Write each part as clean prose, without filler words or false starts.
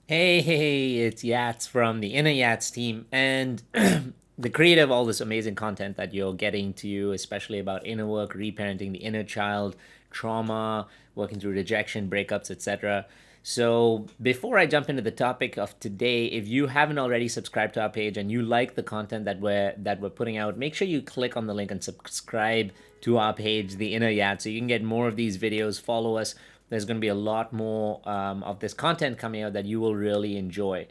Hey, it's Yats from the Inner Yats team and the creator of all this amazing content that you're getting to you, especially about inner work, reparenting the inner child, trauma, working through rejection, breakups, etc. So, before I jump into the topic of today, if you haven't already subscribed to our page and you like the content that we're putting out, make sure you click on the link and subscribe to our page, The Inner Yat, so you can get more of these videos. Follow us. There's going to be a lot more of this content coming out that you will really enjoy.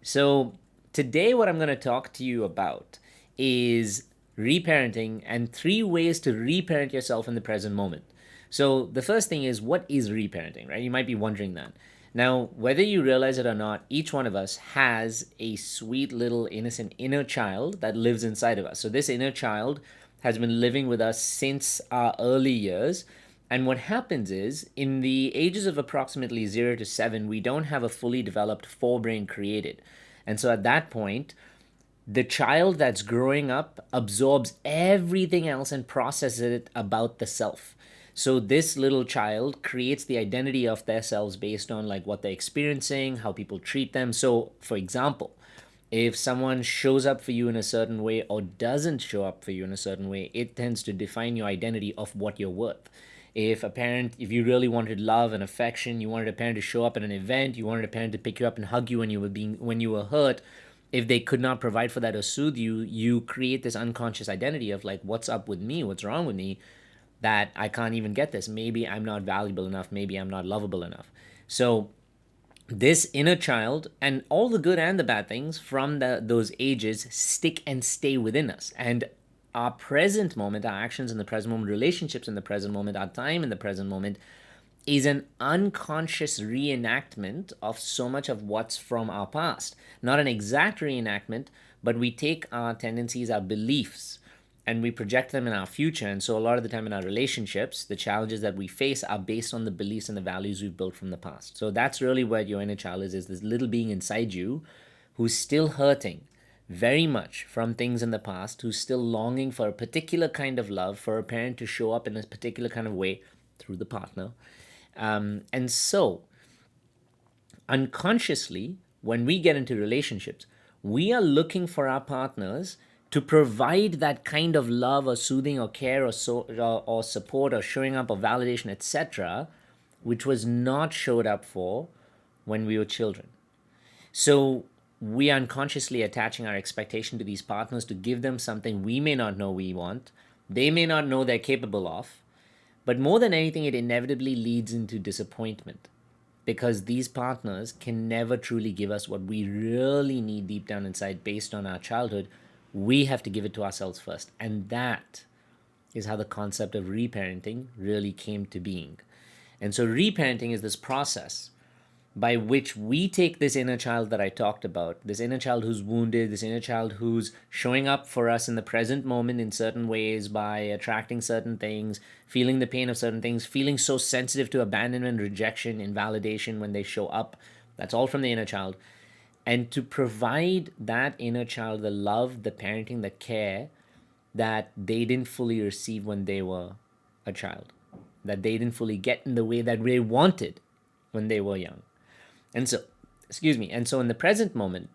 So, today, what I'm going to talk to you about is reparenting and 3 ways to reparent yourself in the present moment. So, the first thing is, what is reparenting, right? You might be wondering that. Now, whether you realize it or not, each one of us has a sweet little innocent inner child that lives inside of us. So, this inner child has been living with us since our early years. And what happens is, in the ages of approximately 0 to 7, we don't have a fully developed forebrain created. And so at that point, the child that's growing up absorbs everything else and processes it about the self. So this little child creates the identity of their selves based on like what they're experiencing, how people treat them. So for example, if someone shows up for you in a certain way or doesn't show up for you in a certain way, it tends to define your identity of what you're worth. If you really wanted love and affection, you wanted a parent to show up at an event, you wanted a parent to pick you up and hug you when you were hurt, if they could not provide for that or soothe you, you create this unconscious identity of like, what's up with me? What's wrong with me? That I can't even get this. Maybe I'm not valuable enough. Maybe I'm not lovable enough. So this inner child and all the good and the bad things from those ages stick and stay within us. And our present moment, our actions in the present moment, relationships in the present moment, our time in the present moment is an unconscious reenactment of so much of what's from our past. Not an exact reenactment, but we take our tendencies, our beliefs, and we project them in our future. And so, a lot of the time in our relationships, the challenges that we face are based on the beliefs and the values we've built from the past. So, that's really what your inner child is this little being inside you who's still hurting very much from things in the past, who's still longing for a particular kind of love, for a parent to show up in a particular kind of way through the partner. And so, unconsciously, when we get into relationships, we are looking for our partners to provide that kind of love or soothing or care or support or showing up or validation, etc., which was not showed up for when we were children. So we are unconsciously attaching our expectation to these partners to give them something we may not know we want, they may not know they're capable of, but more than anything, it inevitably leads into disappointment because these partners can never truly give us what we really need deep down inside based on our childhood. We have to give it to ourselves first. And that is how the concept of reparenting really came to being. And so, reparenting is this process by which we take this inner child that I talked about, this inner child who's wounded, this inner child who's showing up for us in the present moment in certain ways by attracting certain things, feeling the pain of certain things, feeling so sensitive to abandonment, rejection, invalidation when they show up. That's all from the inner child. And to provide that inner child the love, the parenting, the care that they didn't fully receive when they were a child, that they didn't fully get in the way that they wanted when they were young. And so, and so in the present moment,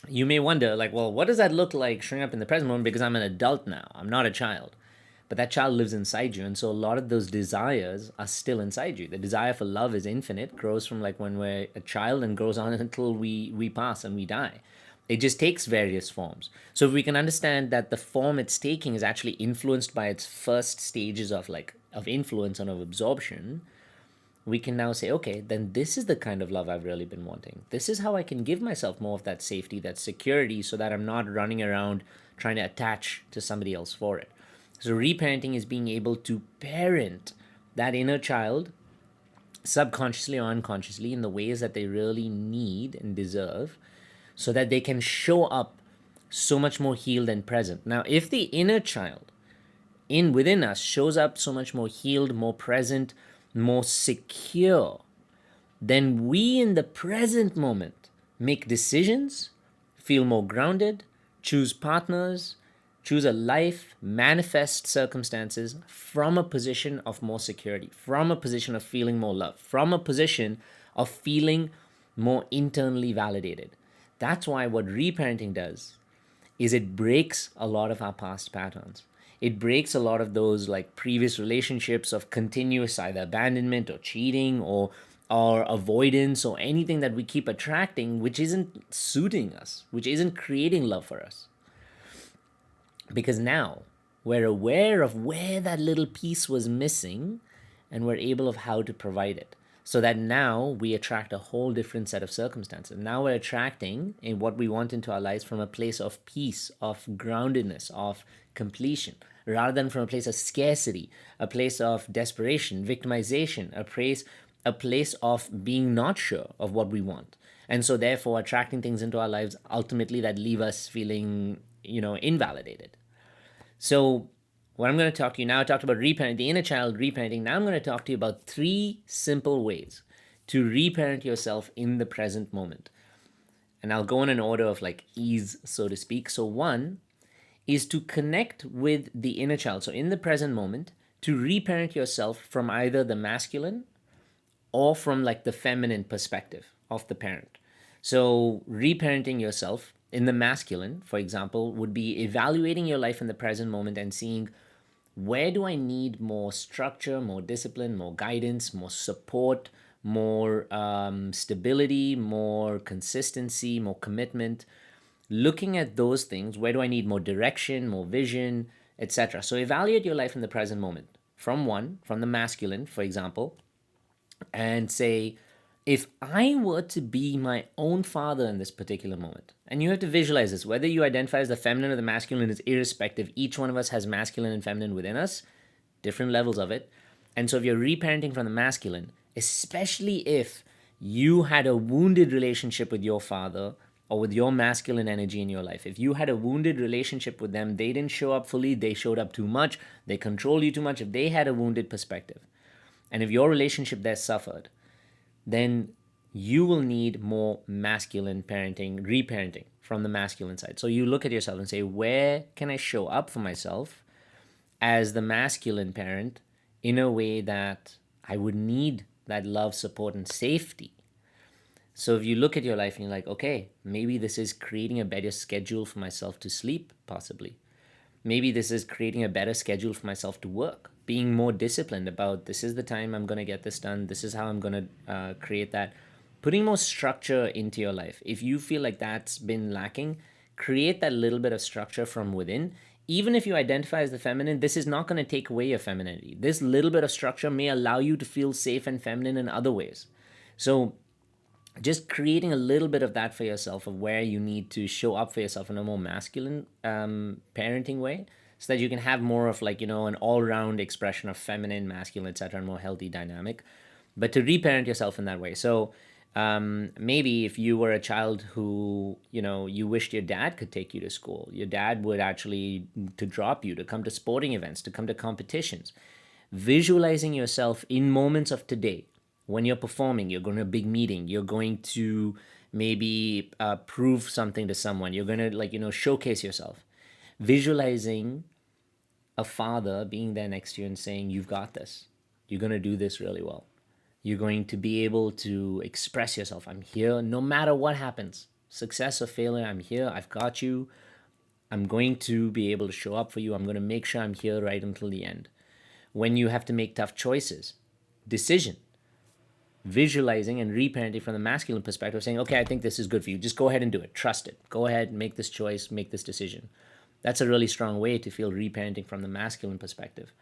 you may wonder, like, well, what does that look like showing up in the present moment? Because I'm an adult now, I'm not a child. But that child lives inside you. And so a lot of those desires are still inside you. The desire for love is infinite, grows from like when we're a child and goes on until we pass and we die. It just takes various forms. So if we can understand that the form it's taking is actually influenced by its first stages of influence and of absorption, we can now say, okay, then this is the kind of love I've really been wanting. This is how I can give myself more of that safety, that security, so that I'm not running around trying to attach to somebody else for it. So, reparenting is being able to parent that inner child subconsciously or unconsciously in the ways that they really need and deserve so that they can show up so much more healed and present. Now, if the inner child within us shows up so much more healed, more present, more secure, then we in the present moment make decisions, feel more grounded, choose partners, choose a life, manifest circumstances from a position of more security, from a position of feeling more love, from a position of feeling more internally validated. That's why what reparenting does is it breaks a lot of our past patterns. It breaks a lot of those like previous relationships of continuous either abandonment or cheating or avoidance or anything that we keep attracting which isn't suiting us, which isn't creating love for us. Because now we're aware of where that little piece was missing and we're able of how to provide it, so that now we attract a whole different set of circumstances. Now we're attracting in what we want into our lives from a place of peace, of groundedness, of completion, rather than from a place of scarcity, a place of desperation, victimization, a place of being not sure of what we want. And so therefore attracting things into our lives ultimately that leave us feeling, invalidated. So, what I'm going to talk to you now, I talked about reparenting, the inner child reparenting. Now I'm going to talk to you about 3 simple ways to reparent yourself in the present moment. And I'll go in an order of like ease, so to speak. So, 1 is to connect with the inner child. So, in the present moment, to reparent yourself from either the masculine or from like the feminine perspective of the parent. So, reparenting yourself in the masculine, for example, would be evaluating your life in the present moment and seeing where do I need more structure, more discipline, more guidance, more support, more stability, more consistency, more commitment. Looking at those things, where do I need more direction, more vision, etc. So evaluate your life in the present moment from the masculine, for example, and say, if I were to be my own father in this particular moment, and you have to visualize this, whether you identify as the feminine or the masculine is irrespective. Each one of us has masculine and feminine within us, different levels of it. And so if you're reparenting from the masculine, especially if you had a wounded relationship with your father or with your masculine energy in your life, if you had a wounded relationship with them, they didn't show up fully, they showed up too much, they controlled you too much, if they had a wounded perspective, and if your relationship there suffered, then you will need more masculine parenting, reparenting from the masculine side. So you look at yourself and say, where can I show up for myself as the masculine parent in a way that I would need that love, support, and safety? So if you look at your life and you're like, okay, maybe this is creating a better schedule for myself to sleep, possibly. Maybe this is creating a better schedule for myself to work, being more disciplined about this is the time I'm going to get this done, this is how I'm going to create that. Putting more structure into your life. If you feel like that's been lacking, create that little bit of structure from within. Even if you identify as the feminine, this is not going to take away your femininity. This little bit of structure may allow you to feel safe and feminine in other ways. So just creating a little bit of that for yourself, of where you need to show up for yourself in a more masculine parenting way, so that you can have more of like, an all-round expression of feminine, masculine, etc., and more healthy dynamic. But to reparent yourself in that way. So maybe if you were a child who, you wished your dad could take you to school, your dad would actually to drop you, to come to sporting events, to come to competitions. Visualizing yourself in moments of today, when you're performing, you're going to a big meeting, you're going to maybe prove something to someone, you're going to showcase yourself. Visualizing a father being there next to you and saying, you've got this, you're going to do this really well, you're going to be able to express yourself, I'm here no matter what happens, success or failure, I'm here, I've got you, I'm going to be able to show up for you, I'm going to make sure I'm here right until the end. When you have to make tough choices, decision, visualizing and reparenting from the masculine perspective, saying, okay, I think this is good for you, just go ahead and do it, trust it, go ahead, make this choice, make this decision. That's a really strong way to feel reparenting from the masculine perspective.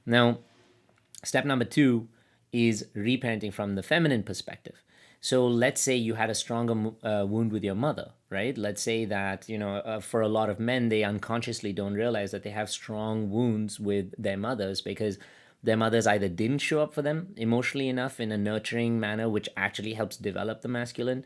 Now, step number 2 is reparenting from the feminine perspective. So let's say you had a stronger wound with your mother, right? Let's say that, for a lot of men, they unconsciously don't realize that they have strong wounds with their mothers, because their mothers either didn't show up for them emotionally enough in a nurturing manner, which actually helps develop the masculine,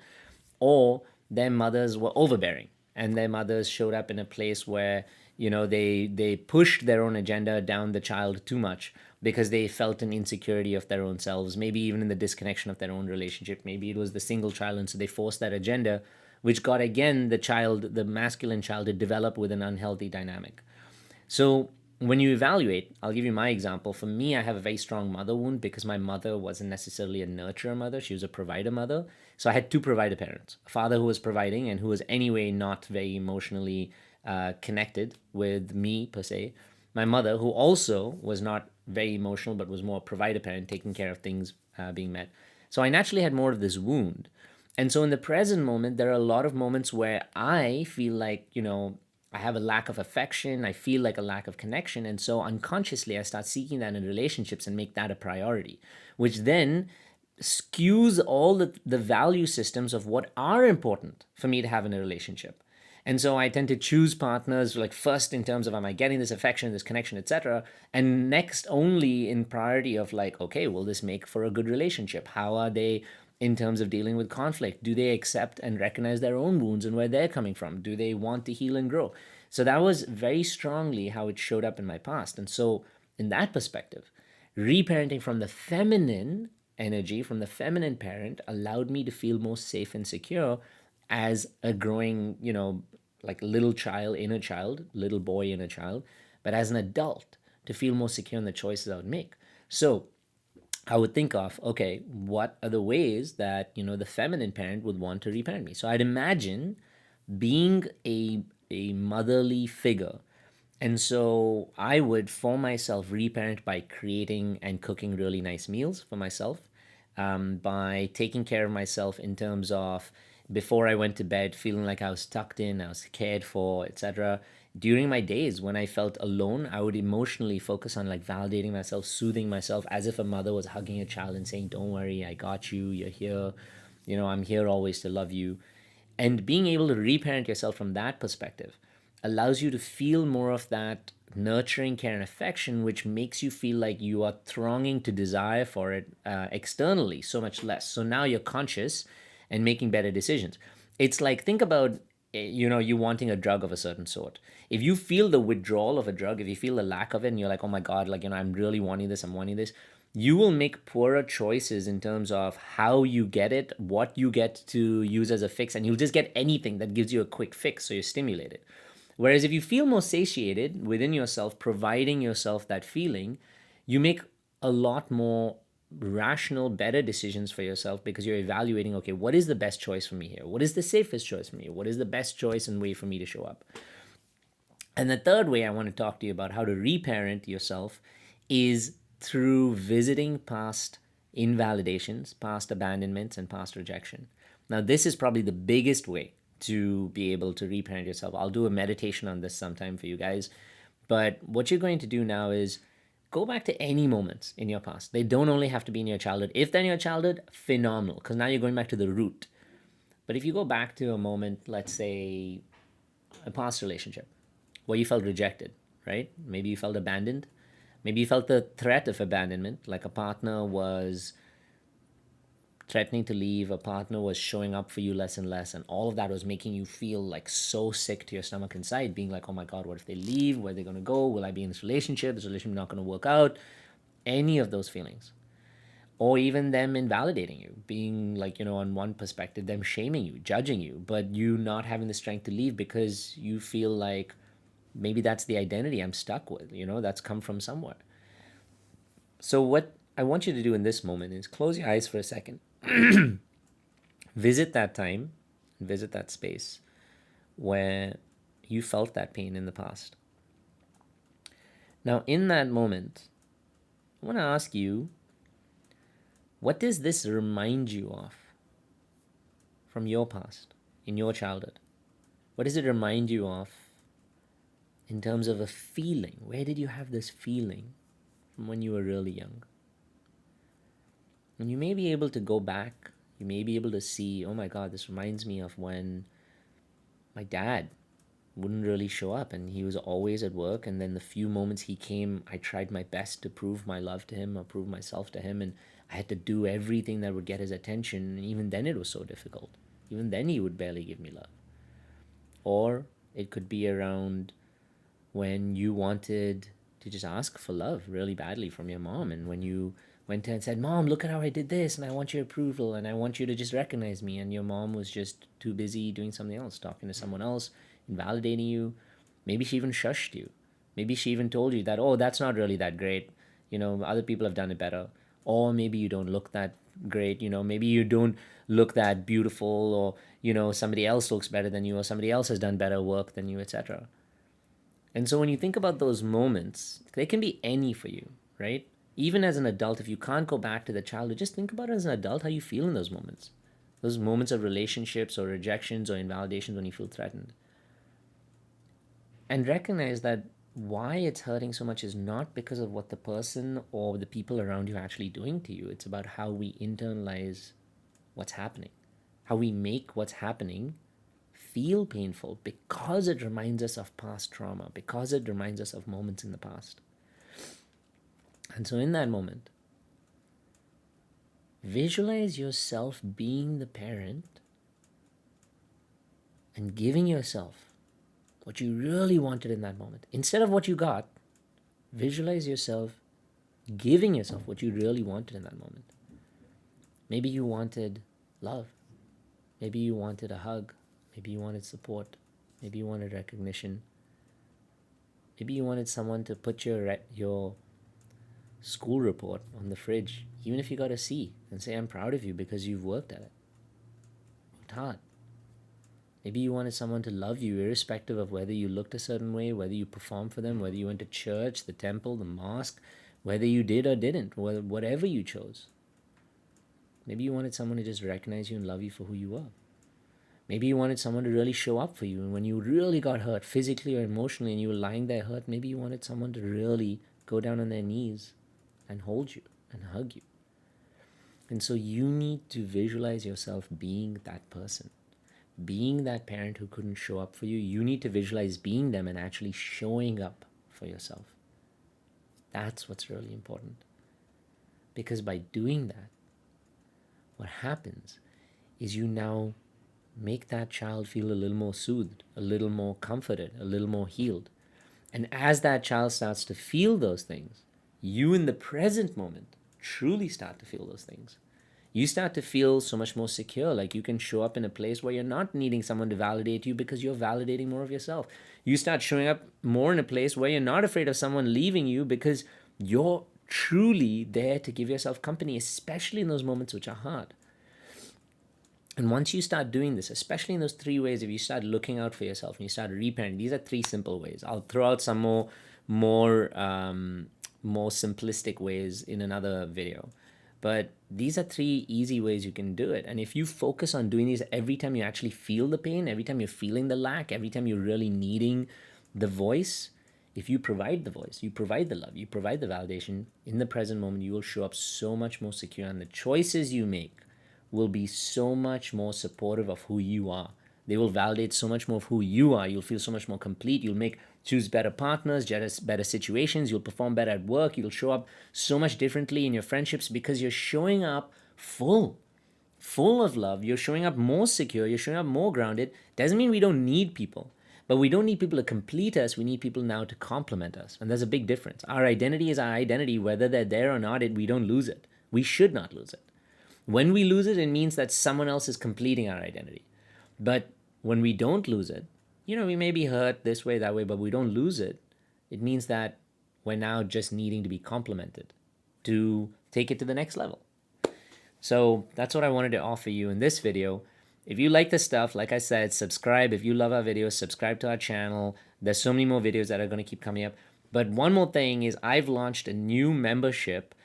or their mothers were overbearing and their mothers showed up in a place where, they pushed their own agenda down the child too much because they felt an insecurity of their own selves, maybe even in the disconnection of their own relationship. Maybe it was the single child, and so they forced that agenda, which got, again, the masculine child, to develop with an unhealthy dynamic. So when you evaluate, I'll give you my example. For me, I have a very strong mother wound because my mother wasn't necessarily a nurturer mother. She was a provider mother. So I had two provider parents, a father who was providing and who was anyway not very emotionally connected with me per se. My mother, who also was not very emotional, but was more a provider parent, taking care of things being met. So I naturally had more of this wound. And so in the present moment, there are a lot of moments where I feel like, I have a lack of affection. I feel like a lack of connection. And so unconsciously, I start seeking that in relationships and make that a priority, which then skews all the value systems of what are important for me to have in a relationship. And so I tend to choose partners like first in terms of am I getting this affection, this connection, etc. And next only in priority of like, okay, will this make for a good relationship? How are they in terms of dealing with conflict? Do they accept and recognize their own wounds and where they're coming from? Do they want to heal and grow? So that was very strongly how it showed up in my past. And so in that perspective, reparenting from the feminine energy, from the feminine parent, allowed me to feel more safe and secure as a growing, like little child, inner child, little boy, inner child, but as an adult to feel more secure in the choices I would make. So I would think of, okay, what are the ways that, the feminine parent would want to reparent me? So I'd imagine being a motherly figure. And so I would, for myself, reparent by creating and cooking really nice meals for myself, by taking care of myself in terms of before I went to bed, feeling like I was tucked in, I was cared for, etc. During my days when I felt alone, I would emotionally focus on like validating myself, soothing myself, as if a mother was hugging a child and saying, "Don't worry, I got you. You're here. I'm here always to love you." And being able to reparent yourself from that perspective allows you to feel more of that nurturing care and affection, which makes you feel like you are thronging to desire for it externally so much less. So now you're conscious and making better decisions. It's like, think about you wanting a drug of a certain sort. If you feel the withdrawal of a drug, if you feel the lack of it and you're like, oh my god, like, I'm really wanting this, I'm wanting this, you will make poorer choices in terms of how you get it, what you get to use as a fix, and you'll just get anything that gives you a quick fix, so you're stimulated. Whereas if you feel more satiated within yourself, providing yourself that feeling, you make a lot more rational, better decisions for yourself because you're evaluating, okay, what is the best choice for me here? What is the safest choice for me? What is the best choice and way for me to show up? And the third way I want to talk to you about how to reparent yourself is through visiting past invalidations, past abandonments, and past rejection. Now, this is probably the biggest way to be able to reparent yourself. I'll do a meditation on this sometime for you guys. But what you're going to do now is go back to any moments in your past. They don't only have to be in your childhood. If they're in your childhood, phenomenal, because now you're going back to the root. But if you go back to a moment, let's say a past relationship where you felt rejected, right? Maybe you felt abandoned. Maybe you felt the threat of abandonment, like a partner was threatening to leave, a partner was showing up for you less and less, and all of that was making you feel like so sick to your stomach inside, being like, oh my god, what if they leave? Where are they going to go? Will I be in this relationship? This relationship not going to work out? Any of those feelings. Or even them invalidating you, being like, on one perspective, them shaming you, judging you, but you not having the strength to leave because you feel like maybe that's the identity I'm stuck with, that's come from somewhere. So what I want you to do in this moment is close your eyes for a second. Visit that time, visit that space where you felt that pain in the past. Now, in that moment, I want to ask you, what does this remind you of from your past, in your childhood? What does it remind you of in terms of a feeling? Where did you have this feeling from when you were really young? And you may be able to go back, you may be able to see, oh my god, this reminds me of when my dad wouldn't really show up and he was always at work, and then the few moments he came, I tried my best to prove my love to him or prove myself to him, and I had to do everything that would get his attention, and even then it was so difficult. Even then he would barely give me love. Or it could be around when you wanted to just ask for love really badly from your mom, and when you went to her and said, Mom, look at how I did this, and I want your approval, and I want you to just recognize me, and your mom was just too busy doing something else, talking to someone else, invalidating you. Maybe she even shushed you. Maybe she even told you that, oh, that's not really that great. Other people have done it better. Or maybe you don't look that great. Maybe you don't look that beautiful, or, somebody else looks better than you, or somebody else has done better work than you, etc. And so when you think about those moments, they can be any for you, right? Even as an adult, if you can't go back to the childhood, just think about it as an adult, how you feel in those moments. Those moments of relationships or rejections or invalidations when you feel threatened. And recognize that why it's hurting so much is not because of what the person or the people around you are actually doing to you. It's about how we internalize what's happening, how we make what's happening feel painful because it reminds us of past trauma, because it reminds us of moments in the past. And so in that moment, visualize yourself being the parent and giving yourself what you really wanted in that moment. Instead of what you got, visualize yourself giving yourself what you really wanted in that moment. Maybe you wanted love. Maybe you wanted a hug. Maybe you wanted support. Maybe you wanted recognition. Maybe you wanted someone to put your school report on the fridge, even if you got a C, and say, I'm proud of you because you've worked at it. Worked hard. Maybe you wanted someone to love you irrespective of whether you looked a certain way, whether you performed for them, whether you went to church, the temple, the mosque, whether you did or didn't, whatever you chose. Maybe you wanted someone to just recognize you and love you for who you were. Maybe you wanted someone to really show up for you. And when you really got hurt, physically or emotionally, and you were lying there hurt, maybe you wanted someone to really go down on their knees and hold you and hug you. And so you need to visualize yourself being that person, being that parent who couldn't show up for you. You need to visualize being them and actually showing up for yourself. That's what's really important. Because by doing that, what happens is you now make that child feel a little more soothed, a little more comforted, a little more healed. And as that child starts to feel those things, you in the present moment truly start to feel those things. You start to feel so much more secure, like you can show up in a place where you're not needing someone to validate you because you're validating more of yourself. You start showing up more in a place where you're not afraid of someone leaving you because you're truly there to give yourself company, especially in those moments which are hard. And once you start doing this, especially in those 3 ways, if you start looking out for yourself and you start reparenting, these are 3 simple ways. I'll throw out some more simplistic ways in another video. But these are 3 easy ways you can do it. And if you focus on doing these every time you actually feel the pain, every time you're feeling the lack, every time you're really needing the voice, if you provide the voice, you provide the love, you provide the validation, in the present moment, you will show up so much more secure. And the choices you make will be so much more supportive of who you are. They will validate so much more of who you are. You'll feel so much more complete. You'll choose better partners, better situations. You'll perform better at work. You'll show up so much differently in your friendships because you're showing up full of love. You're showing up more secure. You're showing up more grounded. Doesn't mean we don't need people, but we don't need people to complete us. We need people now to complement us. And there's a big difference. Our identity is our identity. Whether they're there or not, we don't lose it. We should not lose it. When we lose it, it means that someone else is completing our identity. But when we don't lose it, we may be hurt this way, that way, but we don't lose it. It means that we're now just needing to be complemented to take it to the next level. So that's what I wanted to offer you in this video. If you like this stuff, like I said, subscribe. If you love our videos, subscribe to our channel. There's so many more videos that are going to keep coming up. But one more thing is I've launched a new membership,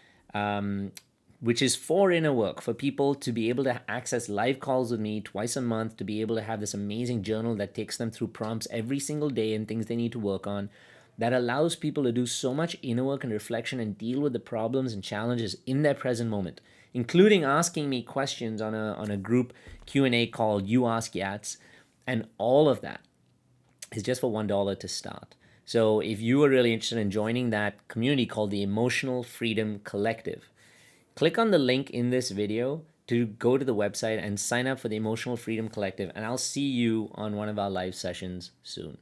which is for inner work, for people to be able to access live calls with me twice a month, to be able to have this amazing journal that takes them through prompts every single day and things they need to work on, that allows people to do so much inner work and reflection and deal with the problems and challenges in their present moment, including asking me questions on a group Q&A called You Ask Yats. And all of that is just for $1 to start. So if you are really interested in joining that community called the Emotional Freedom Collective, click on the link in this video to go to the website and sign up for the Emotional Freedom Collective, and I'll see you on one of our live sessions soon.